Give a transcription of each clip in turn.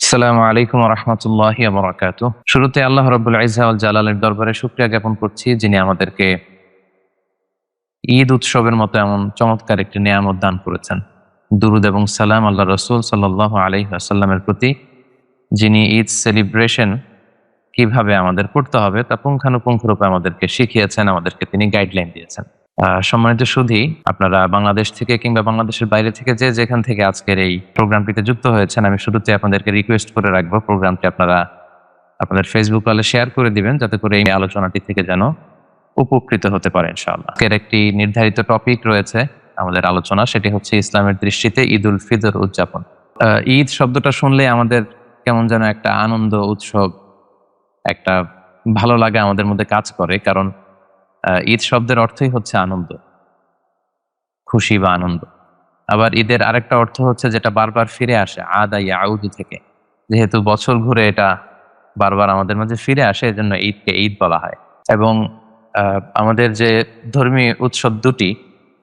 আসসালামু আলাইকুম ওয়া রাহমাতুল্লাহি ওয়া বারাকাতুহু। শুরুতে আল্লাহ রাব্বুল ইজ্জা ওয়াল জালালের দরবারে শুকরিয়া জ্ঞাপন করছি, যিনি আমাদেরকে ঈদ উৎসবের মতো এমন চমৎকার একটি নিয়ামত দান করেছেন। দুরূদ এবং সালাম আল্লাহ রাসূল সাল্লাল্লাহু আলাইহি ওয়াসাল্লামের প্রতি, যিনি ঈদ সেলিব্রেশন কিভাবে আমাদের করতে হবে তা পুঙ্খানুপুঙ্খরূপে আমাদেরকে শিখিয়েছেন, আমাদেরকে তিনি গাইডলাইন দিয়েছেন। সম্মানিত সুধী, আপনারা বাংলাদেশ থেকে কিংবা বাংলাদেশের বাইরে থেকে যে যেখান থেকে আজকের এই প্রোগ্রামটিতে যুক্ত হয়েছেন, আমি শুরুতে আপনাদেরকে রিকোয়েস্ট করে রাখবো প্রোগ্রামটি আপনারা আপনাদের ফেসবুক ওয়ালে শেয়ার করে দিবেন, যাতে করে এই আলোচনাটি থেকে যেন উপকৃত হতে পারে ইনশাআল্লাহ। আজকের একটি নির্ধারিত টপিক রয়েছে আমাদের আলোচনা, সেটি হচ্ছে ইসলামের দৃষ্টিতে ঈদ উল ফিতর উদযাপন। ঈদ শব্দটা শুনলে আমাদের কেমন যেন একটা আনন্দ উৎসব, একটা ভালো লাগা আমাদের মধ্যে কাজ করে, কারণ ঈদ শব্দের অর্থই হচ্ছে আনন্দ, খুশি বা আনন্দ। আবার ঈদের আরেকটা অর্থ হচ্ছে যেটা বারবার ফিরে আসে, আদা ইয়াউদু থেকে, যেহেতু বছর ঘুরে এটা বারবার আমাদের মাঝে ফিরে আসে, এজন্য ঈদকে ঈদ বলা হয়। এবং আমাদের যে ধর্মীয় উৎসব দুটি,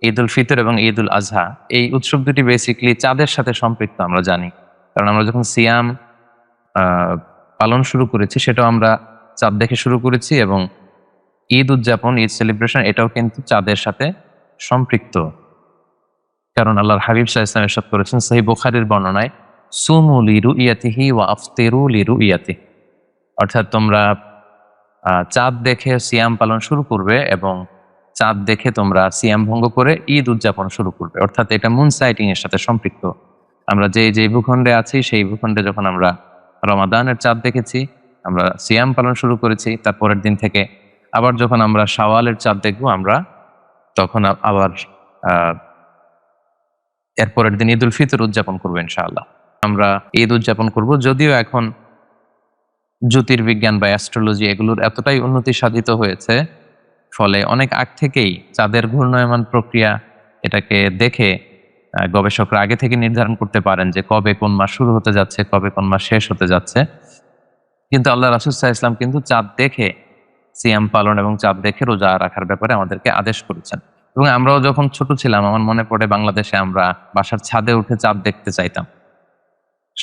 ঈদ উল ফিতর এবং ঈদ উল আজহা, এই উৎসব দুটি বেসিক্যালি চাঁদের সাথে সম্পৃক্ত আমরা জানি। কারণ আমরা যখন সিয়াম পালন শুরু করেছি, সেটাও আমরা চাঁদ দেখে শুরু করেছি, এবং ঈদ উদযাপন, ঈদ সেলিব্রেশন, এটাও কিন্তু চাঁদের সাথে সম্পৃক্ত। কারণ আল্লাহর হাবিব সাল্লাল্লাহু আলাইহি ওয়াসাল্লাম ইরশাদ করেছেন সহিহ বুখারীর বর্ণনায়, সুমু লিরুইয়াতিহি ওয়া আফতিরু লিরুইয়াতিহি, অর্থাৎ তোমরা চাঁদ দেখে সিয়াম পালন শুরু করবে এবং চাঁদ দেখে তোমরা সিয়াম ভঙ্গ করে ঈদ উদযাপন শুরু করবে। অর্থাৎ এটা মুন সাইটিং এর সাথে সম্পৃক্ত। আমরা যে ভূখণ্ডে আছি, সেই ভূখণ্ডে যখন আমরা রমাদানের চাঁদ দেখেছি, আমরা সিয়াম পালন শুরু করেছি, তার পরের দিন থেকে আবার যখন আমরা শাওয়ালের চাঁদ দেখবো, আমরা তখন আবার এর পরের দিন ঈদ উল ফিতর উদযাপন করবো ইনশাআল্লাহ। আমরা ঈদ উদযাপন করব, যদিও এখন জ্যোতির্বিজ্ঞান বা অ্যাস্ট্রোলজি এগুলোর এতটাই উন্নতি সাধিত হয়েছে, ফলে অনেক আগ থেকেই চাঁদের ঘূর্ণায়মান প্রক্রিয়া এটাকে দেখে গবেষকরা আগে থেকে নির্ধারণ করতে পারেন যে কবে কোন মাস শুরু হতে যাচ্ছে, কবে কোন মাস শেষ হতে যাচ্ছে। কিন্তু আল্লাহ রাসূল সাল্লাল্লাহু আলাইহি ওয়াসাল্লাম কিন্তু চাঁদ দেখে সিয়াম পালন এবং চাঁদ দেখে রোজা রাখার ব্যাপারে আমাদেরকে আদেশ করেছেন। এবং আমরাও যখন ছোট ছিলাম, আমার মনে পড়ে বাংলাদেশে আমরা বাসার ছাদে উঠে চাঁদ দেখতে চাইতাম।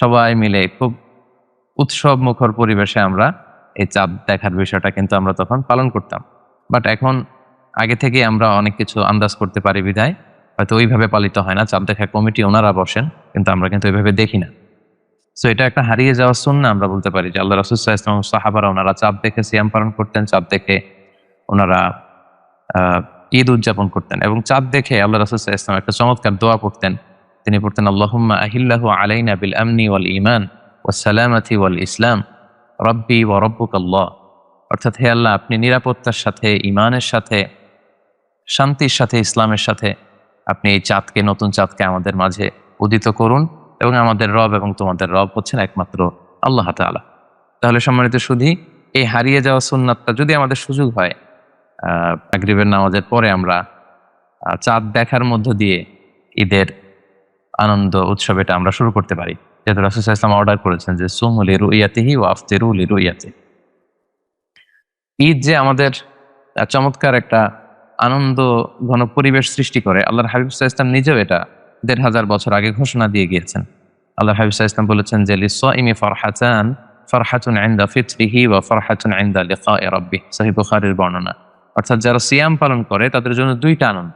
সবাই মিলে খুব উৎসব মুখর পরিবেশে আমরা এই চাঁদ দেখার বিষয়টা কিন্তু আমরা তখন পালন করতাম। বাট এখন আগে থেকে আমরা অনেক কিছু আন্দাজ করতে পারি বিধায় হয়তো ওইভাবে পালিত হয় না। চাঁদ দেখা কমিটি ওনারা বসেন, কিন্তু আমরা কিন্তু ওইভাবে দেখি না। সো এটা একটা হারিয়ে যাওয়া সুন্নাহ আমরা বলতে পারি, যে আল্লাহ রাসূল সাল্লাল্লাহু আলাইহি ওয়াসাল্লাম সাহাবারা ওনারা চাঁদ দেখে সিয়াম পালন করতেন, চাঁদ দেখে ওনারা ঈদ উদযাপন করতেন। এবং চাঁদ দেখে আল্লাহ রাসূল সাল্লাল্লাহু আলাইহি ওয়াসাল্লাম একটা চমৎকার দোয়া পড়তেন। তিনি পড়তেন, আল্লাহুম্মা আহিল্লাহু আলাইনা বিল আমনি ওয়াল ঈমান ওয়াস সালামাতি ওয়াল ইসলাম রব্বি ওয়া রব্বুকাল্লাহ। অর্থাৎ, হে আল্লাহ, আপনি নিরাপত্তার সাথে, ঈমানের সাথে, শান্তির সাথে, ইসলামের সাথে আপনি এই চাঁদকে, নতুন চাঁদকে আমাদের মাঝে উদিত করুন, এবং আমাদের রব এবং তোমাদের রব হচ্ছেন একমাত্র আল্লাহ তাআলা। তাহলে সম্মানিত সুধী, এই হারিয়ে যাওয়া সুন্নাতটা যদি আমাদের সুযোগ হয়, মাগরিবের নামাজের পরে আমরা চাঁদ দেখার মধ্য দিয়ে ঈদের আনন্দ উৎসব এটা আমরা শুরু করতে পারি। যেহেতু রাসূল সাল্লাল্লাহু আলাইহি ওয়াসাল্লাম অর্ডার করেছেন যে সুমু লিরুইয়াতিহি ওয়া আফতিরু লিরুইয়াতিহি। ঈদ যে আমাদের চমৎকার একটা আনন্দ ঘন পরিবেশ সৃষ্টি করে, আল্লাহর হাবিব সাল্লাল্লাহু আলাইহি ওয়াসাল্লাম নিজেও এটা ১৫০০ বছর আগে ঘোষণা দিয়ে গিয়েছেন। আল্লাহর হাবিব সাল্লাল্লাহু আলাইহি ওয়াসাল্লাম বলেছেন যে লিস-সাইমি ফারহাতান, ফারহাতুন ইনদা ফিতরিহি ওয়া ফারহাতুন ইনদা লিকাই রাব্বিহ, সহিহ বুখারীর বর্ণনা। অর্থাৎ যারা সিয়াম পালন করে তাদের জন্য দুইটা আনন্দ।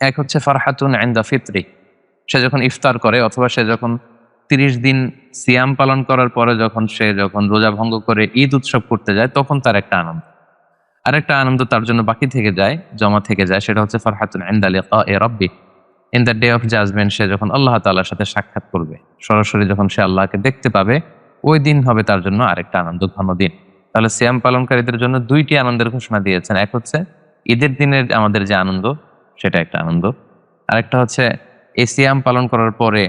এক হচ্ছে ফারহাতুন ইনদা ফিতরি, সে যখন ইফতার করে, অথবা সে যখন ৩০ দিন সিয়াম পালন করার পরে যখন রোজা ভঙ্গ করে ঈদ উৎসব করতে যায়, তখন তার একটা আনন্দ। আরেকটা আনন্দ তার জন্য বাকি থেকে যায়, জমা থেকে যায়, সেটা হচ্ছে ফারহাতুন ইনদা লিকাই রাব্বিহ, in the day of judgement. সে যখন আল্লাহ তাআলার সাথে সাক্ষাৎ করবে, সরাসরি যখন সে আল্লাহকে দেখতে পাবে, ওই দিন হবে তার জন্য আরেকটা আনন্দ ঘন দিন। তাহলে সিয়াম পালনকারীদের জন্য দুইটি আনন্দের ঘোষণা দিয়েছেন। এক হচ্ছে ঈদের দিনের আমাদের যে আনন্দ, সেটা একটা আনন্দ। আরেকটা হচ্ছে এই সিয়াম পালন করার পরে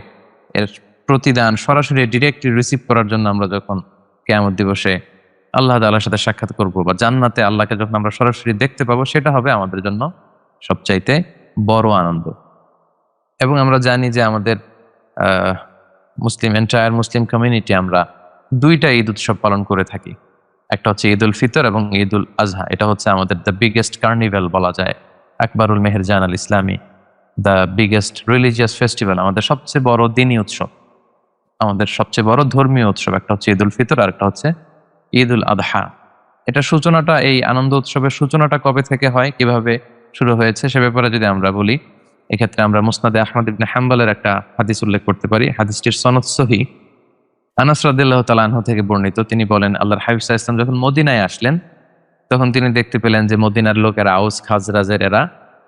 এর প্রতিদান সরাসরি ডিরেক্টলি রিসিভ করার জন্য আমরা যখন কিয়ামত দিবসে আল্লাহ তাআলার সাথে সাক্ষাৎ করব, বা জান্নাতে আল্লাহকে যখন আমরা সরাসরি দেখতে পাবো, সেটা হবে আমাদের জন্য সবচাইতে বড় আনন্দ। এবং আমরা জানি যে আমাদের এন্টায়ার মুসলিম কমিউনিটি আমরা দুইটা ঈদ উৎসব পালন করে থাকি। একটা হচ্ছে ঈদ উল ফিতর এবং ঈদ উল আজহা। এটা হচ্ছে আমাদের দ্য বিগেস্ট কার্নিভ্যাল বলা যায়, আকবরুল মেহেরজান আল ইসলামী, দ্য বিগেস্ট রিলিজিয়াস ফেস্টিভ্যাল, আমাদের সবচেয়ে বড় দিনী উৎসব। আমাদের সবচেয়ে বড় ধর্মীয় উৎসব, একটা হচ্ছে ঈদ উল ফিতর আর একটা হচ্ছে ঈদ উল আদহা। এটা সূচনাটা, এই আনন্দ উৎসবের সূচনাটা কবে থেকে হয়, কিভাবে শুরু হয়েছে সে ব্যাপারে যদি আমরা বলি, এক্ষেত্রে আমরা মুসনাদে আহমদ ইবনে হাম্বলের একটা হাদিস উল্লেখ করতে পারি। হাদিসটির সনদ সহিহ। আনাস রাদিয়াল্লাহু তাআলা আনহু থেকে বর্ণিত, তিনি বলেন আল্লাহর হাবিব সাল্লাল্লাহু আলাইহি ওয়াসাল্লাম যখন মদিনায় আসলেন তখন তিনি দেখতে পেলেন যে মদিনার লোকেরা, আউস খাজরাজের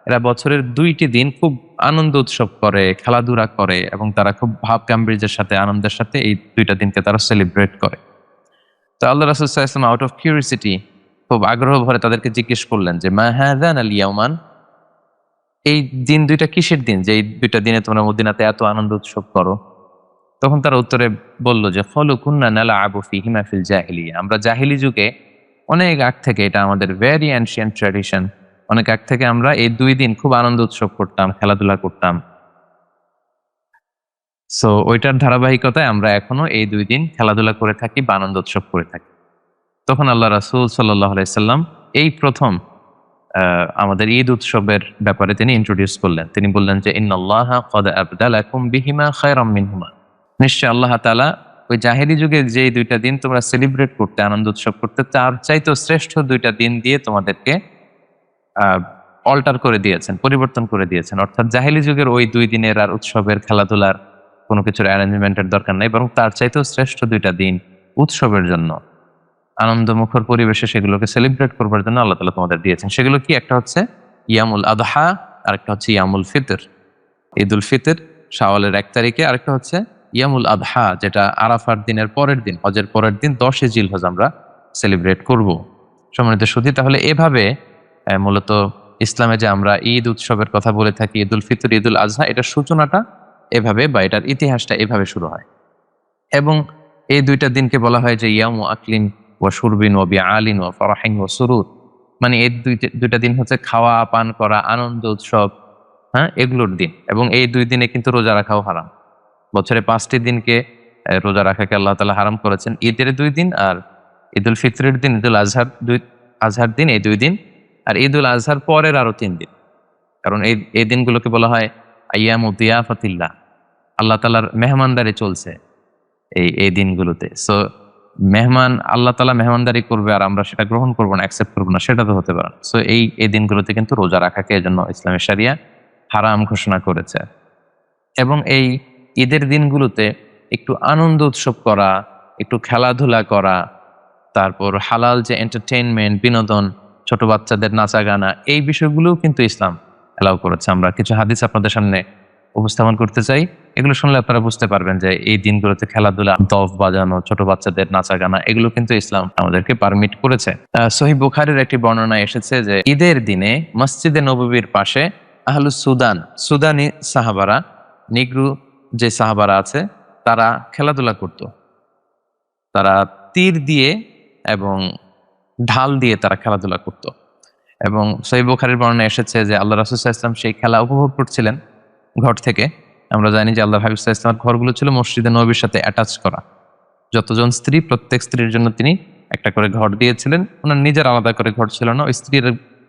এরা বছরের 2টি দিন খুব আনন্দ উৎসব করে, খেলাধুলা করে এবং তারা খুব ভাব গাম্ভীর্যের সাথে, আনন্দের সাথে এই 2টা দিনকে তারা সেলিব্রেট করে। তো আল্লাহ রাসূল সাল্লাল্লাহু আলাইহি ওয়াসাল্লাম আউট অফ কিউরিওসিটি, খুব আগ্রহ ভরে তাদেরকে জিজ্ঞেস করলেন যে মা হাযান আল ইয়াওমান, এই দিন 2টা কিসের দিন যে এই 2টা দিনে তোমরা মদিনাতে এত আনন্দ উৎসব করো? তখন তারা উত্তরে বলল যে ক্বালু কুন্না নালআবু ফীহিমা ফিল জাহিলিয়া, আমরা জাহিলি যুগে অনেক আগ থেকে, এটা আমাদের ভেরি অ্যানশিয়েন্ট ট্র্যাডিশন, অনেক আগ থেকে আমরা এই 2 দিন খুব আনন্দ উৎসব করতাম, খেলাধুলা করতাম। সো ওইটার ধারাবাহিকতায় আমরা এখনো এই 2 দিন খেলাধুলা করে থাকি বা আনন্দ উৎসব করে থাকি। তখন আল্লাহ রাসূল সাল্লাল্লাহু আলাইহি সাল্লাম এই প্রথম আমাদের ঈদ উৎসবের ব্যাপারে তিনি ইন্ট্রোডিউস করলেন। তিনি বললেন যে ইন্নাল্লাহা ক্বাদ আবদালাকুম বিহিমা খায়রাম মিনহুমা, নিশ্চয় আল্লাহ তাআলা ওই জাহেলি যুগে যে 2টা দিন তোমরা সেলিব্রেট করতে, আনন্দ উৎসব করতে, তার চাইতেও শ্রেষ্ঠ 2টা দিন দিয়ে তোমাদেরকে অল্টার করে দিয়েছেন, পরিবর্তন করে দিয়েছেন। অর্থাৎ জাহেলি যুগের ওই 2 দিনের আর উৎসবের, খেলাধুলার কোনো কিছুর অ্যারেঞ্জমেন্টের দরকার নাই, বরং তার চাইতেও শ্রেষ্ঠ 2টা দিন উৎসবের জন্য, আনন্দমুখর পরিবেশে সেগুলোকে সেলিব্রেট করবার জন্য আল্লাহ তাআলা তোমাদের দিয়েছেন। সেগুলো কি? একটা হচ্ছে ইয়ামুল আদহা, আর একটা হচ্ছে ইয়ামুল ফিতর, ঈদ উল ফিতর শাওয়ালের 1 তারিখে, আরেকটা হচ্ছে ইয়ামুল আদহা, যেটা আরাফার দিনের পরের দিন, হজের পরের দিন 10 জিলহজ আমরা সেলিব্রেট করব। সম্মানিত সুধী, তাহলে এভাবে মূলত ইসলামে যে আমরা ঈদ উৎসবের কথা বলে থাকি, ঈদ উল ফিতর, ঈদ উল আজহা, এটার সূচনাটা এভাবে বা এটার ইতিহাসটা এভাবে শুরু হয়। এবং এই 2টা দিনকে বলা হয় যে ইয়ামু আকলিন ওয়া শুরবিন ওয়া বিআলিন ওয়া ফারাহিন ওয়া সুরুর, মানে এই 2টা দিন হচ্ছে খাওয়া, পান করা, আনন্দ উৎসব, হ্যাঁ, এগুলোর দিন। এবং এই 2 দিনে কিন্তু রোজা রাখাও হারাম। বছরে 5টি দিনকে রোজা রাখাকে আল্লাহ তাআলা হারাম করেছেন। ঈদের 2 দিন, আর ঈদ উল ফিতরের দিন, ঈদ উল আজহার দিন, এই 2 দিন, আর ঈদ উল আজহার পরের আরো 3 দিন। কারণ এই দিনগুলোকে বলা হয় আইয়ামু দিয়াফাতিল্লাহ, আল্লাহ তাআলার মেহমানদারি চলছে এই দিনগুলোতে। সো মেহমান, আল্লাহ তাআলা মেহমানদারি করবে আর আমরা সেটা গ্রহণ করবো না, অ্যাকসেপ্ট করবো না, সেটা তো হতে পারে না। সো এই দিনগুলোতে কিন্তু রোজা রাখাকে এজন্য ইসলামের শরিয়া হারাম ঘোষণা করেছে। এবং এই ঈদের দিনগুলোতে একটু আনন্দ উৎসব করা, একটু খেলাধুলা করা, তারপর হালাল যে এন্টারটেইনমেন্ট, বিনোদন, ছোট বাচ্চাদের নাচা গানা, এই বিষয়গুলোও কিন্তু ইসলাম অ্যালাউ করেছে। আমরা কিছু হাদিস আপনাদের সামনে উপস্থাপন করতে চাই, এগুলো শুনলে আপনারা বুঝতে পারবেন যে এই দিনগুলোতে খেলাধুলা, দফ বাজানো, ছোট বাচ্চাদের নাচা গানা, এগুলো কিন্তু ইসলাম আমাদেরকে পারমিট করেছে। সহিহ বুখারীর একটি বর্ণনা এসেছে যে ঈদের দিনে মসজিদে নববীর পাশে আহলুস সুদান, সুদানি সাহাবারা, নিগ্রু যে সাহাবারা আছে, তারা খেলাধুলা করত। তারা তীর দিয়ে এবং ঢাল দিয়ে তারা খেলাধুলা করত। এবং সহিহ বুখারীর বর্ণনা এসেছে যে আল্লাহ রাসূল সাল্লাল্লাহু আলাইহি ওয়াসাল্লাম সেই খেলা উপভোগ করছিলেন ঘর থেকে। আমরা জানি যে আল্লাহর হাবিব সাল্লাল্লাহু আলাইহি ওয়াসাল্লামের ঘরগুলো ছিল মসজিদে নববীর সাথে অ্যাটাচ করা। যতজন স্ত্রী, প্রত্যেক স্ত্রীর জন্য তিনি একটা করে ঘর দিয়েছিলেন। ওনার নিজের আলাদা করে ঘর ছিল না। ওই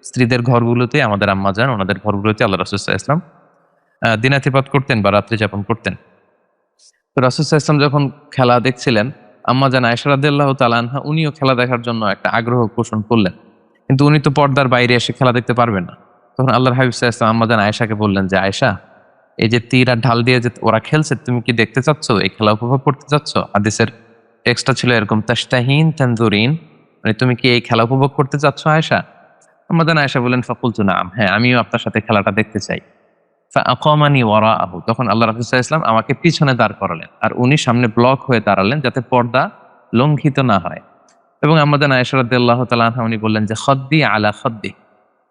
স্ত্রীদের ঘরগুলোতে, আমাদের আম্মা জান, ওনাদের ঘরগুলোতে আল্লাহ রাসূল সাল্লাল্লাহু আলাইহি ওয়াসাল্লাম দিনাতিপাত করতেন বা রাত্রি যাপন করতেন। তো রাসূল সাল্লাল্লাহু আলাইহি ওয়াসাল্লাম যখন খেলা দেখছিলেন, আম্মা জান আয়েশা রাদিয়াল্লাহু তাআলা আনহা উনিও খেলা দেখার জন্য একটা আগ্রহ পোষণ করলেন, কিন্তু উনি তো পর্দার বাইরে এসে খেলা দেখতে পারবেন না। তখন আল্লাহর হাবিব সাল্লাল্লাহু আলাইহি ওয়াসাল্লাম আম্মা জান আয়েশাকে বললেন যে আয়েশা, এই যে তীর আর ঢাল দিয়ে যে ওরা খেলছে, তুমি কি দেখতে চাচ্ছ, এই খেলা উপভোগ করতে চাচ্ছ? হাদিসের টেক্সটটা ছিল এরকম, তাশতাহিন তানজুরিন, মানে তুমি কি এই খেলা উপভোগ করতে চাচ্ছ আয়েশা? আম্মা জান আয়েশা বললেন ফাকুলতু নাম, হ্যাঁ, আমিও আপনার সাথে খেলাটা দেখতে চাই। ফাআকামানি ওয়ারাআহু, তখন আল্লাহ রাসূল সাল্লাল্লাহু আলাইহি ওয়াসাল্লাম আমাকে পিছনে দাঁড় করালেন আর উনি সামনে ব্লক হয়ে দাঁড়ালেন যাতে পর্দা লঙ্ঘিত না হয়। এবং আম্মা জান আয়েশা রাদিয়াল্লাহু তাআলা আনহা উনি বললেন যে খদ্দি আলা খদ্দি,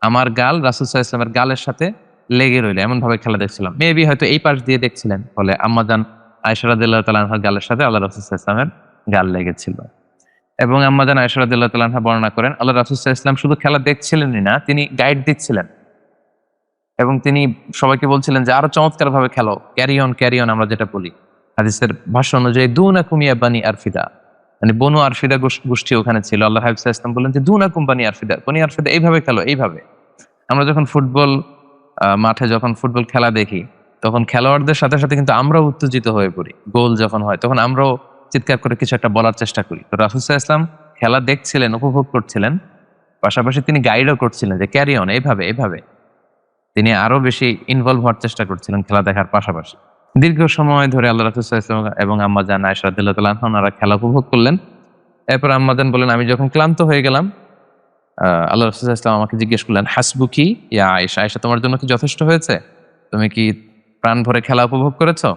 আমার গাল রাসূল সাল্লাল্লাহু আলাইহি ওয়াসাল্লামের গালের সাথে লেগে রইল, এমন ভাবে খেলা দেখছিলাম। মেবি হয়তো এই পাশ দিয়ে দেখছিলেন, ফলে আম্মা জান আয়েশা রাদিয়াল্লাহু তাআলা আনহার গালের সাথে আল্লাহ রাসূল সাল্লাল্লাহু আলাইহি ওয়াসাল্লামের গাল লেগেছিল। এবং আম্মা জান আয়েশা রাদিয়াল্লাহু তাআলা আনহা বর্ণনা করেন, আল্লাহ রাসূল সাল্লাল্লাহু আলাইহি ওয়াসাল্লাম শুধু খেলা দেখছিলেনই না, তিনি গাইড দিচ্ছিলেন এবং তিনি সবাইকে বলছিলেন যে আরো চমৎকার ভাবে খেলো, ক্যারি অন, আমরা যেটা বলি হাদিসের ভাষ্য অনুযায়ী, দুনাকুম ইয়া বানি আরফিদা, মানে বনু আরফিদা গোষ্ঠী ওখানে ছিল। আল্লাহ হাবিব সাল্লাল্লাহু আলাইহি ওয়াসাল্লাম বললেন যে দুনাকুম বানি আরফিদা, এইভাবে খেলো, এইভাবে। আমরা যখন ফুটবল মাঠে যখন ফুটবল খেলা দেখি, তখন খেলোয়াড়দের সাথে সাথে কিন্তু আমরাও উত্তেজিত হয়ে পড়ি। গোল যখন হয় তখন আমরাও চিৎকার করে কিছু একটা বলার চেষ্টা করি। তো রাসূল সাল্লাল্লাহু আলাইহি ওয়াসাল্লাম খেলা দেখছিলেন, উপভোগ করছিলেন, পাশাপাশি তিনি গাইডও করছিলেন যে ক্যারি অন, এভাবে এভাবে। তিনি আরো বেশি ইনভলভ হওয়ার চেষ্টা করছিলেন খেলা দেখার পাশাপাশি। দীর্ঘ সময় ধরে আল্লাহ রাসূল সাল্লাল্লাহু আলাইহি ওয়াসাল্লাম এবং আম্মা জান আয়েশা রাদিয়াল্লাহু তাআলা আনহা ওনারা খেলা উপভোগ করলেন। এরপর আম্মা জান বলেন, আমি যখন ক্লান্ত হয়ে গেলাম, আল্লাহ রাসূল সাল্লাল্লাহু আলাইহি ওয়াসাল্লাম আমাকে জিজ্ঞেস করলেন, হাসবুকি ইয়া আয়েশা, আয়েশা তোমার জন্য কি যথেষ্ট হয়েছে? তুমি কি প্রাণ ভরে খেলা উপভোগ করেছো?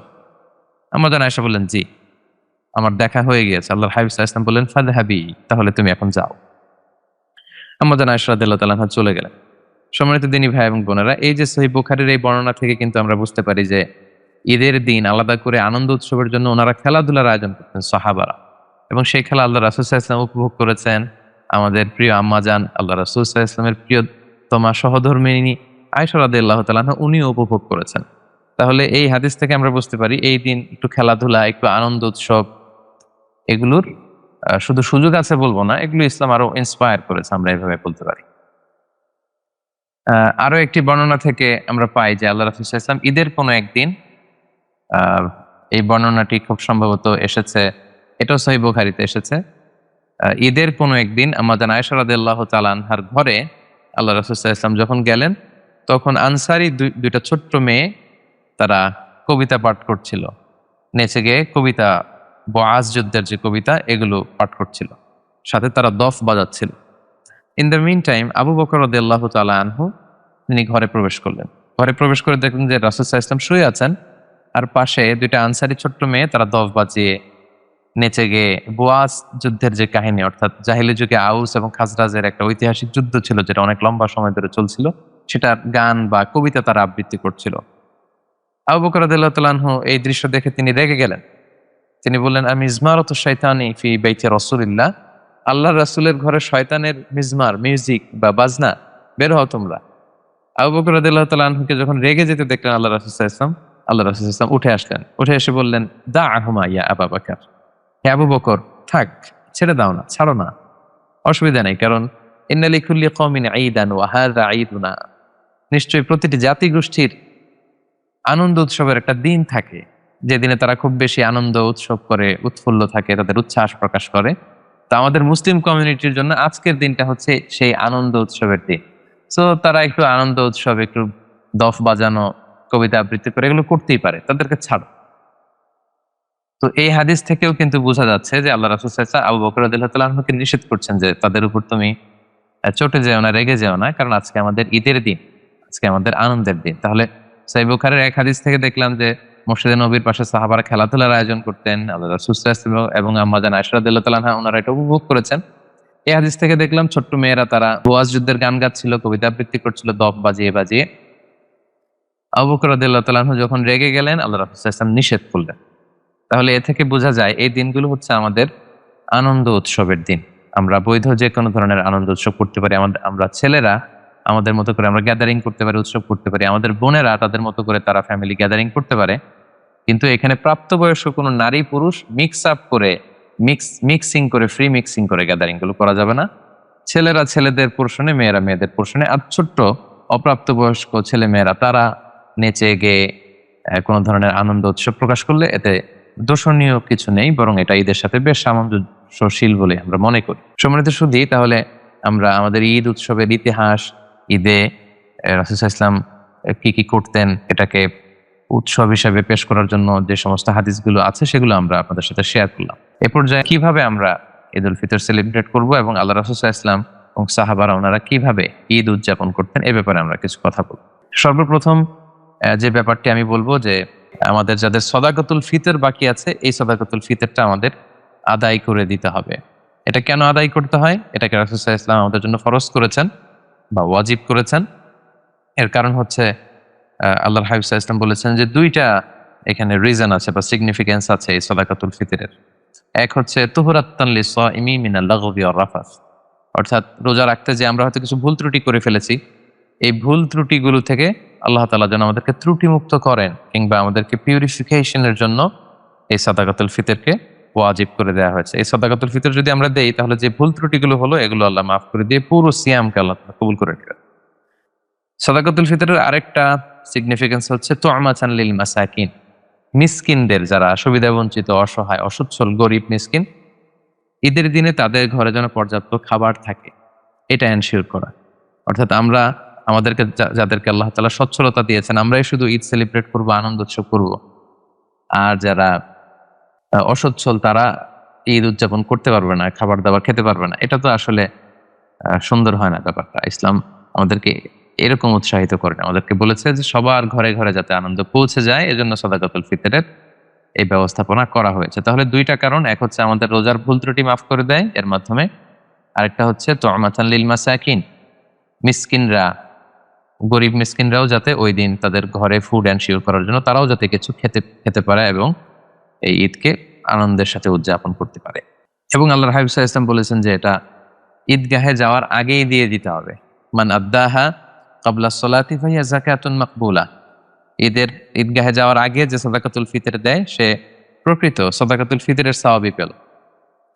আম্মা জান আয়েশা বললেন, জি, আমার দেখা হয়ে গিয়েছে। আল্লাহর হাবিব সাল্লাল্লাহু আলাইহি ওয়াসাল্লাম বললেন, ফাযহাবি, তাহলে তুমি এখন যাও। আম্মা জান আয়েশা রাদিয়াল্লাহু তাআলা আনহা চলে গেলেন। সম্মানিত দিনী ভাই এবং বোনেরা, এই যে সহিহ বুখারীর এই বর্ণনা থেকে কিন্তু আমরা বুঝতে পারি যে ঈদের দিন আলাদা করে আনন্দ উৎসবের জন্য ওনারা খেলাধুলার আয়োজন করতেন সাহাবারা, এবং সেই খেলা আল্লাহ রাসূল সাল্লাল্লাহু আলাইহি ওয়াসাল্লাম উপভোগ করেছেন। আমাদের প্রিয় আম্মা জান আল্লাহ রাসূল সাল্লাল্লাহু আলাইহি ওয়াসাল্লামের প্রিয়তমা সহধর্মিণী আয়েশা রাদিয়াল্লাহু তাআলা আনহা উনিও উপভোগ করেছেন। তাহলে এই হাদিস থেকে আমরা বুঝতে পারি এই দিন একটু খেলাধুলা, একটু আনন্দ উৎসব, এগুলোর শুধু সুযোগ আছে বলবো না, এগুলো ইসলাম আরো ইন্সপায়ার করেছে, আমরা এভাবে বলতে পারি। আরো একটি বর্ণনা থেকে আমরা পাই যে আল্লাহ রাসূল সাল্লাল্লাহু আলাইহি ওয়াসাল্লাম ঈদের কোনো একদিন, এই বর্ণনাটি খুব সম্ভবত এসেছে, এটাও সহিহ বুখারীতে এসেছে, ঈদের কোনো একদিন আম্মা জান আয়েশা রাদিয়াল্লাহু তাআলা আনহার ঘরে আল্লাহ রাসূল সাল্লাল্লাহু আলাইহি ওয়াসাল্লাম যখন গেলেন, তখন আনসারী দুইটা ছোট্ট মেয়ে তারা কবিতা পাঠ করছিল, নেচে গেয়ে কবিতা, বআজ যুদ্ধের যে কবিতা এগুলো পাঠ করছিল, সাথে তারা দফ বাজাচ্ছিল। In the mean time Abu Bakr রাদিয়াল্লাহু তাআলা আনহু তিনি ঘরে প্রবেশ করলেন। ঘরে প্রবেশ করে দেখলেন যে রাসূল সাল্লাল্লাহু আলাইহি ওয়াসাল্লাম শুয়ে আছেন, আর পাশে দুইটা আনসারী ছোট্ট মেয়ে তারা দফ বাজিয়ে নেচে গেয়ে বুয়াস যুদ্ধের যে কাহিনী, অর্থাৎ জাহিলি যুগে আউস এবং খাজরাজের একটা ঐতিহাসিক যুদ্ধ ছিল যেটা অনেক লম্বা সময় ধরে চলছিল, সেটার গান বা কবিতা তারা আবৃত্তি করছিল। আবু বকর রাদিয়াল্লাহু তাআলা আনহু এই দৃশ্য দেখে তিনি রেগে গেলেন। তিনি বললেন, আমি ইজমারাতু শাইতানি ফি বাইতি রাসূলিল্লাহ, আল্লাহর রাসূলের ঘরে শয়তানের মিজমার, মিউজিক বা বাজনা, বের হও তোমরা। আবু বকর রাদিয়াল্লাহু তাআলা আনহুকে যখন রেগে যেতে দেখলেন আল্লাহ রাসূল সাল্লাল্লাহু আলাইহি ওয়াসাল্লাম, আল্লাহ রাসূল সাল্লাল্লাহু আলাইহি ওয়াসাল্লাম উঠে আসলেন। উঠে এসে বললেন, দা'হুমা ইয়া আবা বকর, হে আবু বকর, থাক, ছেড়ে দাও না, ছাড়ো না, অসুবিধা নেই, কারণ ইন্না লিকুল্লি কওমিন ঈদান ওয়া হাযা ঈদুনা, নিশ্চয়ই প্রতিটি জাতি গোষ্ঠীর আনন্দ উৎসবের একটা দিন থাকে, যে দিনে তারা খুব বেশি আনন্দ উৎসব করে, উৎফুল্ল থাকে, তাদের উচ্ছ্বাস প্রকাশ করে। তো আমাদের মুসলিম কমিউনিটির জন্য আজকের দিনটা হচ্ছে সেই আনন্দ উৎসবের দিন। সো তারা একটু আনন্দ উৎসব, একটু দফ বাজানো, কবিতা আবৃত্তি করে এগুলো করতেই পারে, তাদেরকে ছাড়ো। তো এই হাদিস থেকেও কিন্তু বোঝা যাচ্ছে যে আল্লাহ রাসূল সাল্লাল্লাহু আলাইহি ওয়াসাল্লাম আবু বকর রাদিয়াল্লাহু তাআলা আনহুকে নিষেধ করছেন যে তাদের উপর তুমি চটে যেও না, রেগে যেও না, কারণ আজকে আমাদের ঈদের দিন, আজকে আমাদের আনন্দের দিন। তাহলে সহিহ বুখারীর এক হাদিস থেকে দেখলাম যে মসজিদে নবীর পাশে সাহাবারা খেলাধুলার আয়োজন করতেন, আল্লাহ রাসূল সাল্লাল্লাহু আলাইহি ওয়াসাল্লাম এবং আম্মা জান আয়েশা রাদিয়াল্লাহু তাআলা আনহা ওনারা এটা উপভোগ করেছেন। এই হাদিস থেকে দেখলাম ছোট্ট মেয়েরা তারা বুয়াজ যুদ্ধের গান গাচ্ছিল, কবিতা আবৃত্তি করছিল দফ বাজিয়ে বাজিয়ে। আবু বকর রাদিয়াল্লাহু তাআলা আনহু যখন রেগে গেলেন আল্লাহ রাসূল সাল্লাল্লাহু আলাইহি ওয়াসাল্লাম নিষেধ করলেন। তাহলে এ থেকে বোঝা যায় এই দিনগুলো হচ্ছে আমাদের আনন্দ উৎসবের দিন। আমরা বৈধ যে কোনো ধরনের আনন্দ উৎসব করতে পারি। আমরা ছেলেরা আমাদের মতো করে আমরা গ্যাদারিং করতে পারি, উৎসব করতে পারি। আমাদের বোনেরা তাদের মতো করে তারা ফ্যামিলি গ্যাদারিং করতে পারে। কিন্তু এখানে প্রাপ্তবয়স্ক কোনো নারী পুরুষ মিক্স আপ করে, মিক্সিং করে, ফ্রি মিক্সিং করে গ্যাদারিং গুলো করা যাবে না। ছেলেরা ছেলেদের পোর্শনে, মেয়েরা মেয়েদের পোর্শনে, আর ছোট্ট অপ্রাপ্তবয়স্ক ছেলে মেয়েরা তারা নেচে গেয়ে কোনো ধরনের আনন্দ উৎসব প্রকাশ করলে এতে দোষণীয় কিছু নেই, বরং এটা ঈদের সাথে বেশ সামঞ্জস্যশীল বলে আমরা মনে করি। সম্মানিত সুধী, তাহলে আমরা আমাদের ঈদ উৎসবের ইতিহাস, ঈদে রাসূল সাল্লাল্লাহু আলাইহি ওয়াসাল্লাম কি কি করতেন, এটাকে উৎসব হিসেবে পেশ করার জন্য যে সমস্ত হাদিসগুলো আছে সেগুলো আমরা আপনাদের সাথে শেয়ার করলাম। এ পর্যায়ে কিভাবে আমরা ঈদ উল ফিতর সেলিব্রেট করব এবং আল্লাহ রাসূল সাল্লাল্লাহু আলাইহি ওয়াসাল্লাম এবং সাহাবারা ওনারা কিভাবে ঈদ উদযাপন করতেন, এ ব্যাপারে আমরা কিছু কথা বলব। সর্বপ্রথম যে ব্যাপারটি আমি বলবো যে আমাদের যাদের সদাকাতুল ফিতর বাকি আছে, এই সদাকাতুল ফিতরটা আমাদের আদায় করে দিতে হবে। এটা কেন আদায় করতে হয়? এটাকে রাসূল সাল্লাল্লাহু আলাইহি ওয়াসাল্লাম আমাদের জন্য ফরজ করেছেন বা ওয়াজিব করেছেন। এর কারণ হচ্ছে আল্লাহর হাবিব সাল্লাল্লাহু আলাইহি ওয়াসাল্লাম বলেছেন যে দুইটা এখানে রিজন আছে বা সিগনিফিকেন্স আছে এই সদাকাতুল ফিতরের। এক হচ্ছে তুহরাত্তান লিস-সাইমি মিনাল লাগবি ওয়ার রাফাস, অর্থাৎ রোজা রাখতে যে আমরা হয়তো কিছু ভুল ত্রুটি করে ফেলেছি, এই ভুল ত্রুটিগুলো থেকে আল্লাহ তাআলা যেন আমাদেরকে ত্রুটিমুক্ত করেন কিংবা আমাদেরকে পিউরিফিকেশনের জন্য এই সাদাকাতুল ফিতরকে ওয়াজিব করে দেওয়া হয়েছে। এই সাদাকাতুল ফিতর যদি আমরা দেই তাহলে যে ভুল ত্রুটিগুলো হলো এগুলো আল্লাহ মাফ করে দিয়ে পুরো সিয়ামকে আল্লাহ তাআলা কবুল করে নেবেন। সাদাকাতুল ফিতরের আরেকটা সিগনিফিকেন্স হচ্ছে তু'মাতান লিল মাসাকিন, মিসকিনদের, যারা সুবিধা বঞ্চিত, অসহায়, অসচ্ছল, গরিব মিসকিন, ঈদের দিনে তাদের ঘরে যেন পর্যাপ্ত খাবার থাকে, এটা এনশিওর করা। অর্থাৎ আমরা আমাদেরকে যাদেরকে আল্লাহ তাআলা সচ্ছলতা দিয়েছেন, আমরাই শুধু ঈদ সেলিব্রেট করব, আনন্দ উৎসব করব, আর যারা অসচ্ছল তারা ঈদ উদযাপন করতে পারবে না, খাবার দাবার খেতে পারবে না, এটা তো আসলে সুন্দর হয় না ব্যাপারটা। ইসলাম আমাদেরকে এরকম উৎসাহিত করে না, আমাদেরকে বলেছে যে সবার ঘরে ঘরে যাতে আনন্দ পৌঁছে যায়, এজন্য সাদাকাতুল ফিতরের এই ব্যবস্থাপনা করা হয়েছে। তাহলে দুইটা কারণ, এক হচ্ছে আমাদের রোজার ভুল ত্রুটি মাফ করে দেয় এর মাধ্যমে, আরেকটা হচ্ছে তু'মাতান লিল মাসাকিন, মিসকিনরা, গরিব মিসকিনরাও যাতে ওই দিন তাদের ঘরে ফুড এনশিওর করার জন্য তারাও যাতে কিছু খেতে পারে এবং এই ঈদকে আনন্দের সাথে উদযাপন করতে পারে। এবং আল্লাহর হাবিব সাল্লাল্লাহু আলাইহি ওয়াসাল্লাম বলেছেন যে এটা ঈদগাহে যাওয়ার আগেই দিয়ে দিতে হবে। মান আদ্দাহা ক্বাবলা সলাতি ফাহিয়া যাকাতুন মাকবুলা। ঈদগাহে যাওয়ার আগে যে সাদাকাতুল ফিতর দেয় সে প্রকৃত সাদাকাতুল ফিতরের সওয়াবই পেল।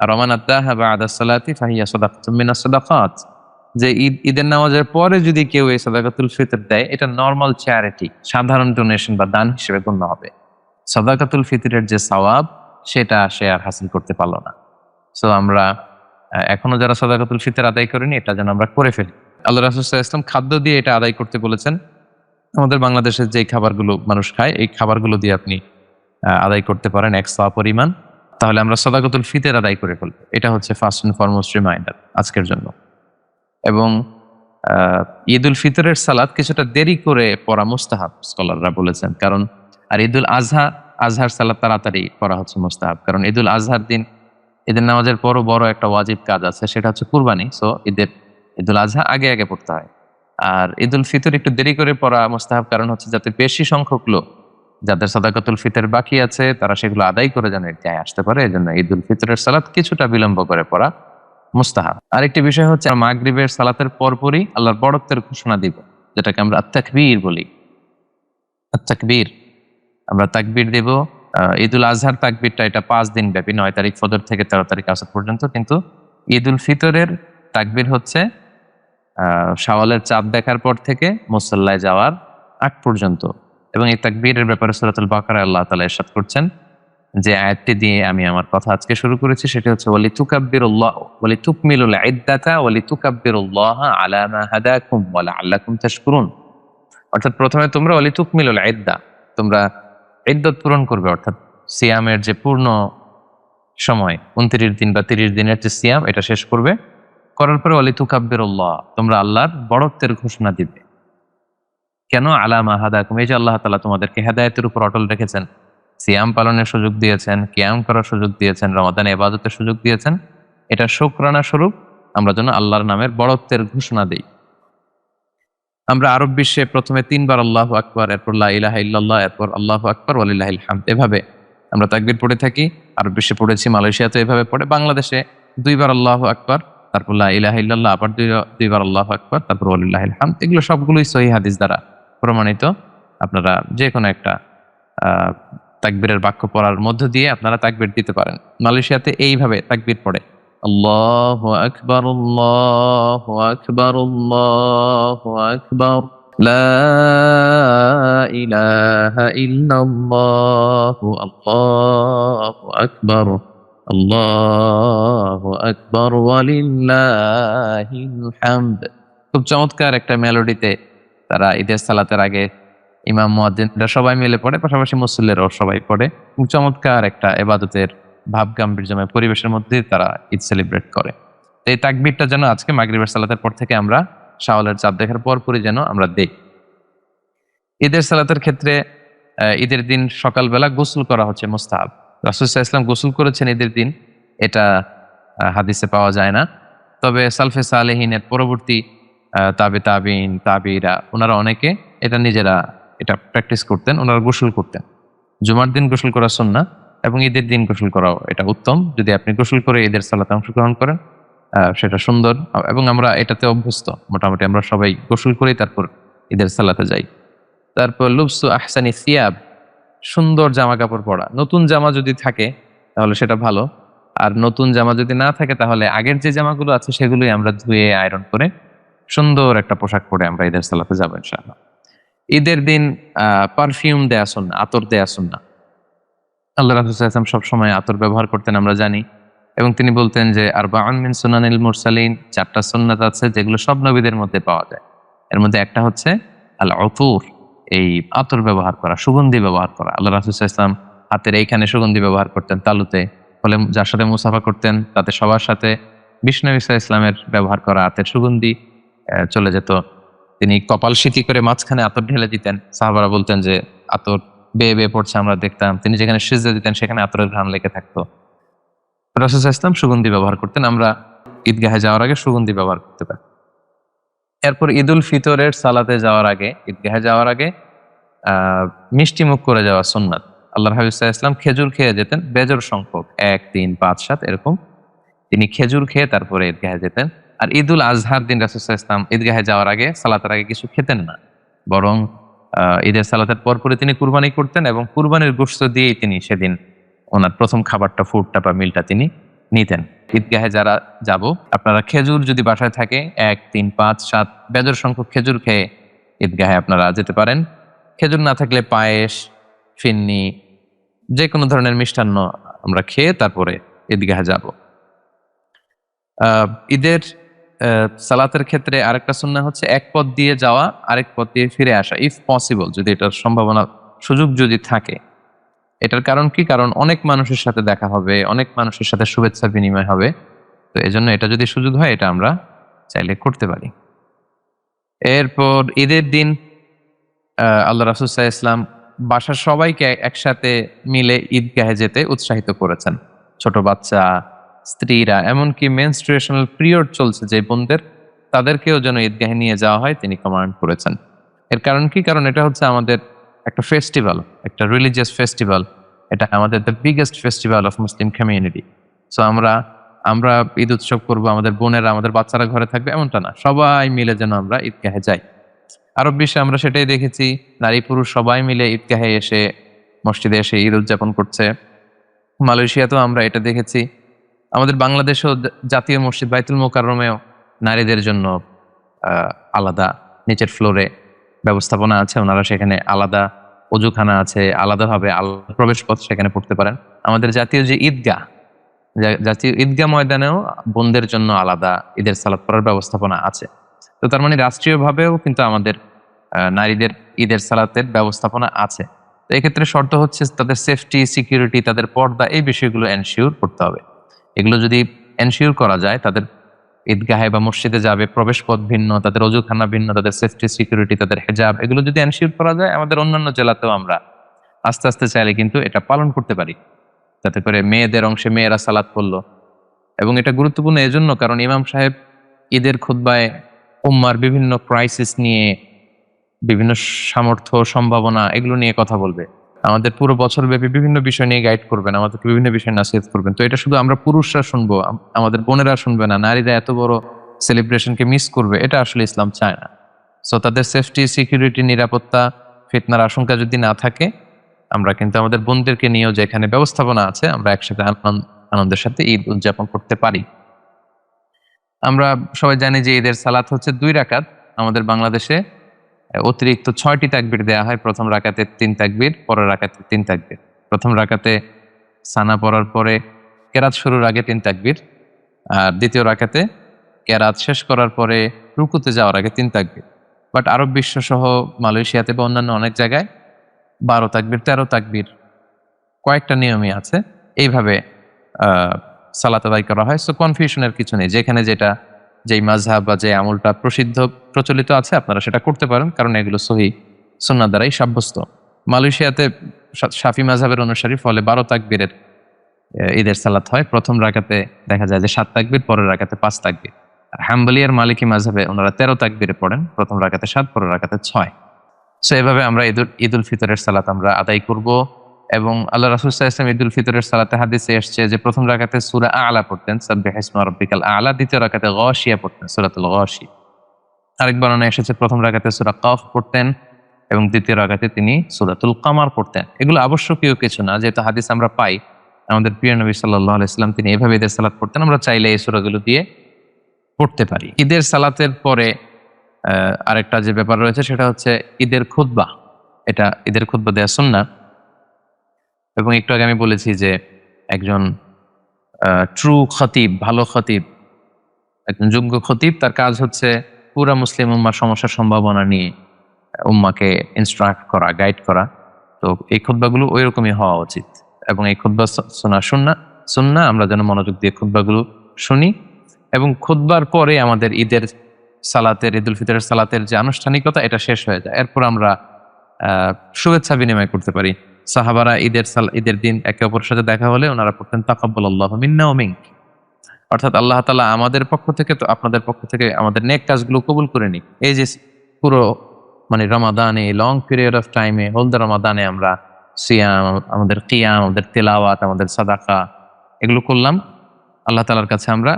আর ওমান আদ্দাহা বা'দা সলাতি ফাহিয়া সাদাকাতুম মিনাস সাদাকাত, যে ঈদের নামাজের পরে যদি কেউ এই সাদাকাতুল ফিতর দেয়, এটা নরমাল চ্যারিটি, সাধারণ ডোনেশন বা দান হিসেবে গণ্য হবে। সাদাকাতুল ফিতরের যে সওয়াব সেটা সে আর হাসিল করতে পারলো না। সো আমরা এখনো যারা সাদাকাতুল ফিতর আদায় করেনি, এটা যেন আমরা করে ফেলি। আল্লাহ রাসূল সাল্লাল্লাহু আলাইহি ওয়াসাল্লাম খাদ্য দিয়ে এটা আদায় করতে বলেছেন। আমাদের বাংলাদেশের যে খাবারগুলো মানুষ খায়, এই খাবারগুলো দিয়ে আপনি আদায় করতে পারেন এক সওয়াব পরিমাণ, তাহলে আমরা সাদাকাতুল ফিতর আদায় করে ফেলবো। এটা হচ্ছে ফার্স্ট এন্ড ফরমোস্ট রিমাইন্ডার আজকের জন্য। এবং ঈদুল ফিতরের সালাত কিছুটা দেরি করে পড়া মুস্তাহাব স্কলাররা বলেছেন, কারণ আর ঈদুল আজহার সালাত তাড়াতাড়ি পড়া হচ্ছে মুস্তাহাব, কারণ ঈদুল আজহার দিন ঈদের নামাজের পরও বড় একটা ওয়াজিব কাজ আছে, সেটা হচ্ছে কুরবানি। সো ঈদুল আজহা আগে আগে পড়তে হয়, আর ঈদুল ফিতর একটু দেরি করে পড়া মুস্তাহাব, কারণ হচ্ছে যাতে বেশি সংখ্যক লোক যাদের সাদাকাতুল ফিতর বাকি আছে তারা সেগুলো আদায় করে যেন ঈদগাহে আসতে পারে, এজন্য ঈদুল ফিতরের সালাত কিছুটা বিলম্ব করে পড়া মুস্তাহাব। আরেকটি বিষয় হচ্ছে মাগরিবের সালাতের পরপরই আল্লাহর বড়ত্বের ঘোষণা দিব, যেটাকে আমরা আত-তাকবীর বলি। আত-তাকবীর, আমরা তাকবীর দেব। ঈদুল আজহার তাকবীরটা এটা 5 দিন ব্যাপী, 9 তারিখ ফজর থেকে 13 তারিখ আসর পর্যন্ত, কিন্তু ঈদুল ফিতরের তাকবীর হচ্ছে শাওয়ালের চাঁদ দেখার পর থেকে মুসল্লায় যাওয়ার আগ পর্যন্ত। এবং এই তাকবীরের ব্যাপারে সূরাতুল বাকারায় আল্লাহ তাআলা ইরশাদ করছেন, যে আয়াতটি দিয়ে আমি আমার কথা আজকে শুরু করেছি, সেটা হচ্ছে ওয়ালিতুকাব্বিরুল্লাহ ওয়ালিতুকমিলুল ইদ্দাতা ওয়ালিতুকাব্বিরুল্লাহ আলা মা হাদাকুম ওয়া লাআল্লাকুম তাশকুরুন। অর্থাৎ প্রথমে তোমরা ওয়ালিতুকমিলুল ইদ্দা, তোমরা ইদ্দত পূরণ করবে, অর্থাৎ সিয়ামের যে পূর্ণ সময় 29 দিন বা 30 দিনের যে সিয়াম, এটা শেষ করবে। করার পরে ওয়ালিতুকাব্বিরুল্লাহ, তোমরা আল্লাহর বড়ত্বের ঘোষণা দিবে। কেন? আলা মা হাদাকুম, এই যে আল্লাহ তাআলা তোমাদেরকে হেদায়েতের উপর অটল রেখেছেন, সিয়াম পালনের সুযোগ দিয়েছেন, কিয়াম করার সুযোগ দিয়েছেন, রমাদানে ইবাদতের সুযোগ দিয়েছেন, এটা শুকরানা স্বরূপ আমরা যেন আল্লাহর নামের বড়ত্বের ঘোষণা দেই। আমরা আরব বিশ্বে প্রথমে 3 বার আল্লাহু আকবার, এরপর লা ইলাহা ইল্লাল্লাহ, এরপর আল্লাহু আকবার ওয়া লিল্লাহিল হামদ, এভাবে আমরা তাকবীর পড়ে থাকি। আরব বিশ্বে পড়েছি, মালয়েশিয়াতে এভাবে পড়ে, বাংলাদেশে 2 বার আল্লাহু আকবার, তারপর লা ইলাহা ইল্লাল্লাহ, আবার 2 বার আল্লাহু আকবার, তারপর ওয়া লিল্লাহিল হামদ। এগুলো সবগুলোই সহিহ হাদিস দ্বারা প্রমাণিত। আপনারা যে কোনো একটা তাকবীরের বাক্য পড়ার মধ্য দিয়ে আপনারা তাকবীর দিতে পারেন। মালয়েশিয়াতে এইভাবে তাকবীর পড়ে, আল্লাহু আকবার, আল্লাহু আকবার, আল্লাহু আকবার, লা ইলাহা ইল্লাল্লাহু, আল্লাহু আকবার, আল্লাহু আকবার ওয়া লিল্লাহিল হামদ। খুব চমৎকার একটা মেলোডিতে তারা ঈদের সালাতের আগে ইমাম মুয়াজ্জিনরা সবাই মিলে পড়ে, পাশাপাশি মুসল্লিরাও সবাই পড়ে। চমৎকার একটা ইবাদতের ভাব গাম্ভীর্যময় পরিবেশের মধ্যে তারা ঈদ সেলিব্রেট করে। এই তাকবীরটা যেন আজকে মাগরিবের সালাতের পর থেকে আমরা শাওয়ালের চাঁদ দেখার পরপরই যেন আমরা দেই। ঈদের সালাতের ক্ষেত্রে ঈদের দিন সকালবেলা গোসল করা হচ্ছে মুস্তাহাব। রাসূল সাল্লাল্লাহু আলাইহি ওয়াসাল্লাম গোসল করেছেন ঈদের দিন, এটা হাদিসে পাওয়া যায় না। তবে সালফে সালেহিনের পরবর্তী তাবিঈন, তাবিঈরা, ওনারা অনেকে এটা নিজেরা এটা প্র্যাকটিস করতেন, ওনারা গোসল করতেন। জুমার দিন গোসল করা সুন্নাহ এবং ঈদের দিন গোসল করাও এটা উত্তম। যদি আপনি গোসল করে ঈদের সালাতে অংশগ্রহণ করেন সেটা সুন্দর, এবং আমরা এটাতে অভ্যস্ত, মোটামুটি আমরা সবাই গোসল করেই তারপর ঈদের সালাতে যাই। তারপর লুবসু আহসানি সিয়াব, সুন্দর জামা কাপড় পরা। নতুন জামা যদি থাকে তাহলে সেটা ভালো, আর নতুন জামা যদি না থাকে তাহলে আগের যে জামাগুলো আছে সেগুলোই আমরা ধুয়ে আয়রন করে সুন্দর একটা পোশাক পরে আমরা ঈদের সালাতে যাবো ইনশাআল্লাহ। ঈদের দিন পারফিউম দেয়া সুন্নাহ, আতর দেয়া সুন্নাহ। আল্লাহ রাসূল সাল্লাল্লাহু আলাইহি ওয়াসাল্লাম সবসময় আতর ব্যবহার করতেন আমরা জানি, এবং তিনি বলতেন যে আরবাউন মিন সুনানিল মুরসালিন, 4টা সুন্নাত আছে যেগুলো সব নবীদের মধ্যে পাওয়া যায়। এর মধ্যে একটা হচ্ছে আল উতুর, এই আতর ব্যবহার করা, সুগন্ধি ব্যবহার করা। আল্লাহ রাসূল সাল্লাল্লাহু আলাইহি ওয়াসাল্লাম হাতের এইখানে সুগন্ধি ব্যবহার করতেন তালুতে, ফলে যার সাথে মুসাফা করতেন তাতে সবার সাথে বিষ্ণু নবী সাল্লাল্লাহু আলাইহি ওয়াসাল্লামের ব্যবহার করা হাতের সুগন্ধি চলে যেত। তিনি কপাল সিটি করে মাঝখানে আতর ঢেলে দিতেন, সাহাবারা বলতেন যে আতর বেয়ে বেয়ে পড়ছে, আমরা দেখতাম। তিনি যেখানে সিজদা দিতেন সেখানে আতরের ঘ্রাণ লেগে থাকতো। রাসূল সাল্লাল্লাহু আলাইহি ওয়াসাল্লাম সুগন্ধি ব্যবহার করতেন, আমরা ঈদগাহে যাওয়ার আগে সুগন্ধি ব্যবহার করতে পারি। এরপর ঈদুল ফিতরের সালাতে যাওয়ার আগে, ঈদগাহে যাওয়ার আগে মিষ্টি মুখ করে যাওয়া সুন্নাত। আল্লাহর হাবিব সাল্লাল্লাহু আলাইহি ওয়াসাল্লাম খেজুর খেয়ে যেতেন বেজোড় সংখ্যক, 1, 3, 5, 7 এরকম। তিনি খেজুর খেয়ে তারপরে ঈদগাহে যেতেন। আর ঈদুল আজহার দিন রাসূল সাল্লাল্লাহু আলাইহি ওয়াসাল্লাম ঈদগাহে যাওয়ার আগে, সালাতের আগে কিছু খেতেন না, বরং ঈদের সালাতের পরপরই তিনি কুরবানি করতেন, এবং কুরবানির গোশত দিয়েই তিনি সেদিন ওনার প্রথম খাবারটা, ফুডটা বা মিলটা তিনি নিতেন। ঈদগাহে যারা যাব, আপনারা খেজুর যদি বাসায় থাকে 1, 3, 5, 7 বেজোড় সংখ্যক খেজুর খেয়ে ঈদগাহে আপনারা যেতে পারেন। খেজুর না থাকলে পায়েস, ফিন্নি, যে কোনো ধরনের মিষ্টান্ন আমরা খেয়ে তারপরে ঈদগাহে যাব। ঈদের সালাতের ক্ষেত্রে আরেকটা সুন্নাহ হচ্ছে এক পথ দিয়ে যাওয়া আরেক পথ দিয়ে ফিরে আসা, ইফ পসিবল, যদি এটার সম্ভাবনা, সুযোগ যদি থাকে। এটার কারণ কি? কারণ অনেক মানুষের সাথে দেখা হবে, অনেক মানুষের সাথে শুভেচ্ছা বিনিময় হবে। তো এজন্য এটা যদি সুযোগ হয়, এটা আমরা চাইলে করতে পারি। এরপর ঈদের দিন আল্লাহ রাসূল সাল্লাল্লাহু আলাইহি ওয়াসাল্লাম বাসার সবাইকে একসাথে মিলে ঈদগাহে যেতে উৎসাহিত করেছেন। ছোট বাচ্চা, স্ত্রীরা, এমনকি মেনস্ট্রুয়েশনাল পিরিয়ড চলছে যে বোনদের, তাদেরকেও যেন ঈদগাহে নিয়ে যাওয়া হয় তিনি কমান্ড করেছেন। এর কারণ কি? কারণ এটা হচ্ছে আমাদের একটা ফেস্টিভ্যাল, একটা রিলিজিয়াস ফেস্টিভ্যাল। এটা আমাদের the biggest festival of Muslim community. So আমরা ঈদ উৎসব করবো, আমাদের বোনেরা, আমাদের বাচ্চারা ঘরে থাকবে এমনটা না, সবাই মিলে যেন আমরা ঈদগাহে যাই। আরব বিশ্বে আমরা সেটাই দেখেছি, নারী পুরুষ সবাই মিলে ঈদগাহে এসে, মসজিদে এসে ঈদ উদযাপন করছে। মালয়েশিয়াতেও আমরা এটা দেখেছি। আমাদের বাংলাদেশেও জাতীয় মসজিদ বাইতুল মোকাররমেও নারীদের জন্য আলাদা নিচের ফ্লোরে ব্যবস্থাপনা আছে, ওনারা সেখানে আলাদা অজুখানা আছে, আলাদাভাবে প্রবেশ পথ সেখানে পড়তে পারেন। আমাদের জাতীয় যে ঈদগাহ, জাতীয় ঈদগাহ ময়দানেও বোনদের জন্য আলাদা ঈদের সালাত পড়ার ব্যবস্থাপনা আছে। তো তার মানে রাষ্ট্রীয়ভাবেও কিন্তু আমাদের নারীদের ঈদের সালাতের ব্যবস্থাপনা আছে। তো এক্ষেত্রে শর্ত হচ্ছে তাদের সেফটি, সিকিউরিটি, তাদের পর্দা, এই বিষয়গুলো এনশিওর করতে হবে। এগুলো যদি এনশিওর করা যায়, তাদের ঈদগাহে বা মসজিদে যাবে, প্রবেশ পথ ভিন্ন, তাদের অজুখানা ভিন্ন, তাদের সেফটি, সিকিউরিটি, তাদের হেজাব, এগুলো যদি এনশিওর করা যায়, আমাদের অন্যান্য জেলাতেও আমরা আস্তে আস্তে চাইলে কিন্তু এটা পালন করতে পারি। যাতে করে মেয়েদের অংশে মেয়েরা সালাত পড়লো। এবং এটা গুরুত্বপূর্ণ এজন্য কারণ ইমাম সাহেব ঈদের খুতবায় উম্মার বিভিন্ন ক্রাইসিস নিয়ে, বিভিন্ন সামর্থ্য, সম্ভাবনা, এগুলো নিয়ে কথা বলবে। আমাদের পুরো বছর ব্যাপী বিভিন্ন বিষয় নিয়ে গাইড করবেন, আমাদেরকে বিভিন্ন বিষয় নাসিহত করবেন। তো এটা শুধু আমরা পুরুষরা শুনবো, আমাদের বোনেরা শুনবে না, নারীরা এত বড় সেলিব্রেশনকে মিস করবে, এটা আসলে ইসলাম চায় না। সো তাদের সেফটি, সিকিউরিটি, নিরাপত্তা, ফিতনার আশঙ্কা যদি না থাকে, আমরা কিন্তু আমাদের বোনদেরকে নিয়েও যেখানে ব্যবস্থাপনা আছে, আমরা একসাথে আনন্দের সাথে ঈদ উদযাপন করতে পারি। আমরা সবাই জানি যে ঈদের সালাত হচ্ছে 2 রাকাত। আমাদের বাংলাদেশে অতিরিক্ত 6টি তাকবীর দেয়া হয়। প্রথম রাকাতে 3 তাকবীর, পরের রাকাতে 3 তাকবীর। প্রথম রাকাতে সানা পড়ার পরে কেরাত শুরুর আগে 3 তাকবীর, আর দ্বিতীয় রাকাতে কেরাত শেষ করার পরে রুকুতে যাওয়ার আগে 3 তাকবীর। বাট আরব বিশ্ব সহ মালয়েশিয়াতে বা অন্যান্য অনেক জায়গায় 12 তাকবীর, 13 তাকবীর, কয়েকটা নিয়মই আছে। এইভাবে সালাত আদায় করা হয়। সো কনফিউশনের কিছু নেই। যেখানে যেই মাযহাব বা যে আমলটা প্রচলিত আছে, আপনারা সেটা করতে পারেন, কারণ এগুলো সহিহ সুন্নাহ দ্বারাই সাব্যস্ত। মালয়েশিয়াতে শাফি মাযহাবের অনুসারী, ফলে 12 তাকবীরের ঈদের সালাত হয়। প্রথম রাকাতে দেখা যায় যে 7 তাকবীর, পরের রাকাতে 5 তাকবীর। আর হাম্বলি আর মালিকি মাযহাবে ওনারা 13 তাকবীরে পড়েন, প্রথম রাকাতে 7, পরের রাকাতে 6। সো এভাবে আমরা ঈদুল ফিতরের সালাত আমরা আদায় করব। এবং আল্লাহ রাসূল সাল্লাল্লাহু আলাইহি ওয়াসাল্লাম ঈদুল ফিতরের সালাতে হাদিসে এসেছে যে প্রথম রাকাতে সূরা আ'লা পড়তেন, সাব্বিহ ইসমা রাব্বিকাল আ'লা। দ্বিতীয় রাকাতে গাশিয়া পড়তেন, সূরাতুল গাশিয়া। আরেক বর্ণনা এসেছে প্রথম রাকাতে সূরা কাফ পড়তেন এবং দ্বিতীয় রাকাতে তিনি সূরাতুল কামার পড়তেন। এগুলো আবশ্যকীয় কিছু না, যেহেতু হাদিস আমরা পাই, আমাদের প্রিয় নবী সাল্লাল্লাহু আলাইহি ওয়াসাল্লাম তিনি এভাবে ঈদের সালাত পড়তেন। আমরা চাইলে এই সূরাগুলো দিয়ে পড়তে পারি। ঈদের সালাতের পরে আরেকটা যে ব্যাপার রয়েছে সেটা হচ্ছে ঈদের খুতবা। এটা ঈদের খুতবা দেয়া সুন্নাহ। এবং একটু আগে আমি বলেছি যে একজন ট্রু খতিব, ভালো খতিব, একজন যোগ্য খতিব, তার কাজ হচ্ছে পুরা মুসলিম উম্মার সমস্যার সম্ভাবনা নিয়ে উম্মাকে ইনস্ট্রাক্ট করা, গাইড করা। তো এই খুতবাগুলো ওই রকমই হওয়া উচিত এবং এই খুতবা শোনা সুন্নাহ। আমরা যেন মনোযোগ দিয়ে খুতবাগুলো শুনি এবং খুতবার পরে আমাদের ঈদের সালাতের, ঈদুল ফিতরের সালাতের যে আনুষ্ঠানিকতা, এটা শেষ হয়ে যায়। এরপর আমরা শুভেচ্ছা বিনিময় করতে পারি। সাহাবারা ঈদের দিন একে অপরের সাথে দেখা হলে ওনারা পড়তেন তাকাব্বালাল্লাহু মিন্না ওয়া মিনক, অর্থাৎ আল্লাহ তাআলা আমাদের পক্ষ থেকে তো আপনাদের পক্ষ থেকে আমাদের নেক কাজগুলো কবুল করে নিক। এই যে পুরো মানে রমাদানে, লং পিরিয়ড অফ টাইমে, হোল দ্য রমাদানে আমরা সিয়াম, আমাদের কিয়াম, আমাদের তেলাওয়াত, আমাদের সাদাকা, এগুলো করলাম। আল্লাহ তাআলার কাছে আমরা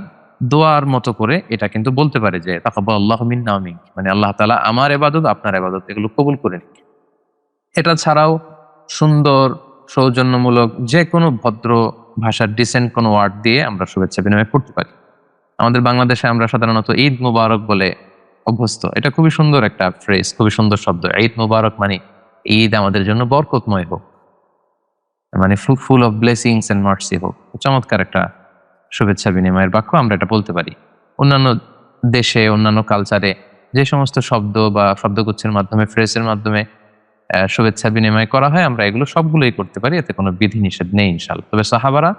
দোয়ার মতো করে এটা কিন্তু বলতে পারি যে তাকাব্বালাল্লাহু মিন্না ওয়া মিনক, মানে আল্লাহ তাআলা আমার ইবাদত, আপনার ইবাদত, এগুলো কবুল করে নিক। এটা ছাড়াও সুন্দর, সৌজন্যমূলক যে কোনো ভদ্র ভাষার ডিসেন্ট কোনো ওয়ার্ড দিয়ে আমরা শুভেচ্ছা বিনিময় করতে পারি। আমাদের বাংলাদেশে আমরা সাধারণত ঈদ মুবারক বলে অভ্যস্ত। এটা খুবই সুন্দর একটা ফ্রেজ, খুবই সুন্দর শব্দ। ঈদ মুবারক মানে ঈদ আমাদের জন্য বরকতময় হোক, মানে full of blessings and mercy হোক। চমৎকার একটা শুভেচ্ছা বিনিময়ের বাক্য, আমরা এটা বলতে পারি। অন্যান্য দেশে, অন্যান্য কালচারে যে সমস্ত শব্দ বা শব্দগুচ্ছের মাধ্যমে, ফ্রেজের মাধ্যমে শুভেচ্ছা বিনিময় করা হয়, আমরা এগুলো সবগুলোই করতে পারি, এতে কোনো বিধি নিষেধ নেই ইনশাআল্লাহ। তবে সাহাবারা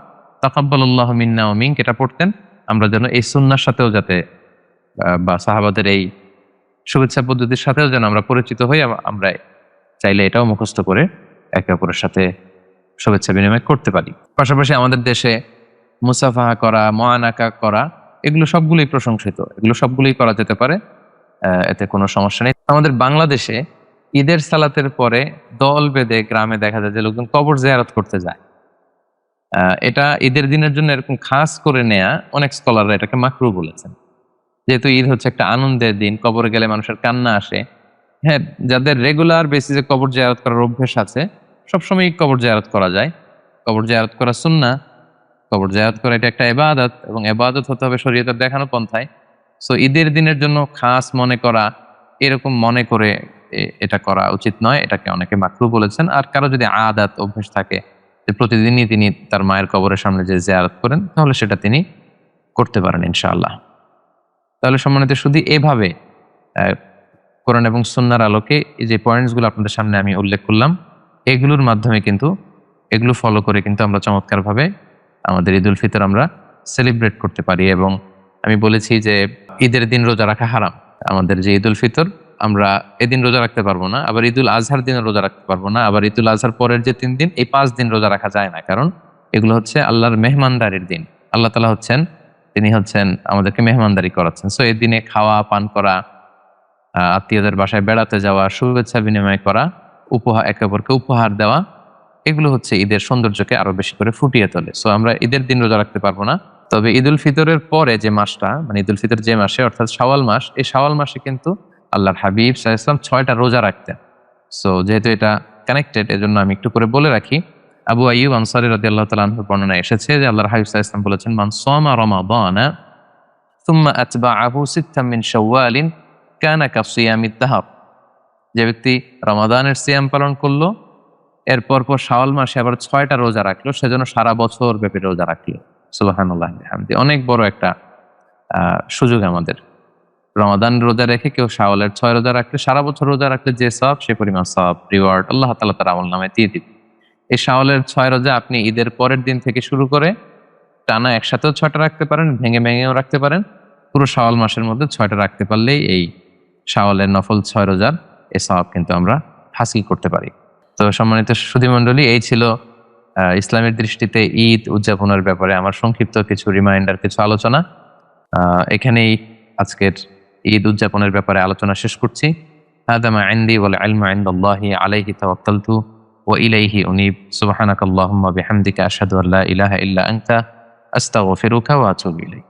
তাকাব্বালাল্লাহু মিন্না ওয়া মিনক এটা পড়তেন। আমরা যেন এই সুন্নাহর সাথেও যাতে বা সাহাবাদের এই শুভেচ্ছা পদ্ধতির সাথেও যেন আমরা পরিচিত হই, আমরা চাইলে এটাও মুখস্থ করে একে অপরের সাথে শুভেচ্ছা বিনিময় করতে পারি। পাশাপাশি আমাদের দেশে মুসাফাহা করা, মুআনাকা করা, এগুলো সবগুলোই প্রশংসিত, এগুলো সবগুলোই করা যেতে পারে, এতে কোনো সমস্যা নেই। আমাদের বাংলাদেশে ঈদের সালাতের পরে দল বেঁধে গ্রামে দেখা যায় যে লোকজন কবর জিয়ারত করতে যায়। এটা ঈদের দিনের জন্য এরকম খাস করে নেয়া, অনেক স্কলাররা এটাকে মাকরুহ বলেছেন। যেহেতু ঈদ হচ্ছে একটা আনন্দের দিন, কবরে গেলে মানুষের কান্না আসে। হ্যাঁ, যাদের রেগুলার বেসিসে কবর জিয়ারত করার অভ্যেস আছে, সবসময় কবর জিয়ারত করা যায়। কবর জিয়ারত করা সুন্নাহ, কবর জিয়ারত করা এটা একটা ইবাদত এবং ইবাদত হতে হবে শরীয়তের দেখানো পন্থায়। সো ঈদের দিনের জন্য খাস মনে করা, এরকম মনে করে এটা করা উচিত নয়, এটাকে অনেকে মাকরুহ বলেছেন। আর কারো যদি আদাত, অভ্যেস থাকে যে প্রতিদিনই তিনি তার মায়ের কবরের সামনে যে জিয়ারত করেন, তাহলে সেটা তিনি করতে পারেন ইনশাআল্লাহ। তাহলে সম্মানিত শুধু এভাবে কোরআন এবং সুন্নাহর আলোকে এই যে পয়েন্টসগুলো আপনাদের সামনে আমি উল্লেখ করলাম, এগুলোর মাধ্যমে কিন্তু, এগুলো ফলো করে কিন্তু আমরা চমৎকারভাবে আমাদের ঈদুল ফিতর আমরা সেলিব্রেট করতে পারি। এবং আমি বলেছি যে ঈদের দিন রোজা রাখা হারাম। আমাদের যে ঈদুল ফিতর, আমরা এদিন রোজা রাখতে পারবো না, আবার ঈদুল আজহার দিনে রোজা রাখতে পারবো না, আবার ঈদুল আজহার পরের যে 3 দিন, এই 5 দিন রোজা রাখা যায় না। কারণ এগুলো হচ্ছে আল্লাহর মেহমানদারির দিন। আল্লাহ তাআলা হচ্ছেন, তিনি হচ্ছেন আমাদেরকে মেহমানদারি করাচ্ছেন। সো এই দিনে খাওয়া পান করা, আত্মীয়দের বাসায় বেড়াতে যাওয়া, শুভেচ্ছা বিনিময় করা, উপহার, একে অপরকে উপহার দেওয়া, এগুলো হচ্ছে ঈদের সৌন্দর্যকে আরো বেশি করে ফুটিয়ে তোলে। সো আমরা ঈদের দিন রোজা রাখতে পারবো না। তবে ঈদুল ফিতরের পরে যে মাসটা, মানে ঈদুল ফিতর যে মাসে, অর্থাৎ শাওয়াল মাস, এই শাওয়াল মাসে কিন্তু আল্লাহর হাবিব সাল্লাল্লাহু আলাইহি ওয়াসাল্লাম 6টা রোজা রাখতেন। সো যেহেতু এটা কানেক্টেড, এজন্য আমি একটু করে বলে রাখি। আবু আইয়ুব আনসারী রাদিয়াল্লাহু তাআলা আনহুর বর্ণনায় এসেছে যে আল্লাহর হাবিব সাল্লাল্লাহু আলাইহি ওয়াসাল্লাম বলেছেন, মান সামা রমাদানা সুম্মা আতবাআহু সিত্তাম মিন শাওয়ালিন কানা কাসিয়ামিদ দাহর। যে ব্যক্তি রমাদানের সিয়াম পালন করলো, এরপর শাওয়াল মাসে আবার 6টা রোজা রাখলো, সেজন্য সারা বছর ব্যাপী রোজা রাখলো। সুবহানাল্লাহ বিহামদি। অনেক বড় একটা সুযোগ আমাদের। রমাদান রোজা রেখে কেউ শাওয়ালের 6 রোজা রাখলে, সারা বছর রোজা রাখলে যে সওয়াব, সে পরিমাণ সওয়াব, রিওয়ার্ড আল্লাহ তাআলা তার আমলনামায় দিয়ে দিবেন। এই শাওয়ালের 6 রোজা আপনি ঈদের পরের দিন থেকে শুরু করে টানা একসাথেও 6টা রাখতে পারেন, ভেঙে ভেঙেও রাখতে পারেন। পুরো শাওয়াল মাসের মধ্যে 6টা রাখতে পারলেই এই শাওয়ালের নফল 6 রোজার এই সওয়াব কিন্তু আমরা হাসিল করতে পারি। তো সম্মানিত সুধীমণ্ডলী, এই ছিল ইসলামের দৃষ্টিতে ঈদ উদযাপনের ব্যাপারে আমার সংক্ষিপ্ত কিছু রিমাইন্ডার, কিছু আলোচনা। এখানেই আজকের ঈদ উদযাপনের ব্যাপারে আলোচনা শেষ করছি। হাদা মা ইনদি ওয়াল ইলমু ইনদাল্লাহি আলাইহি তাওয়াক্কালতু ওয়া ইলাইহি উনীব। সুবহানাকাল্লাহুম্মা বিহামদিকা আশহাদু আল্লা ইলাহা ইল্লা আনতা আস্তাগফিরুকা ওয়া আতুবু ইলাইক।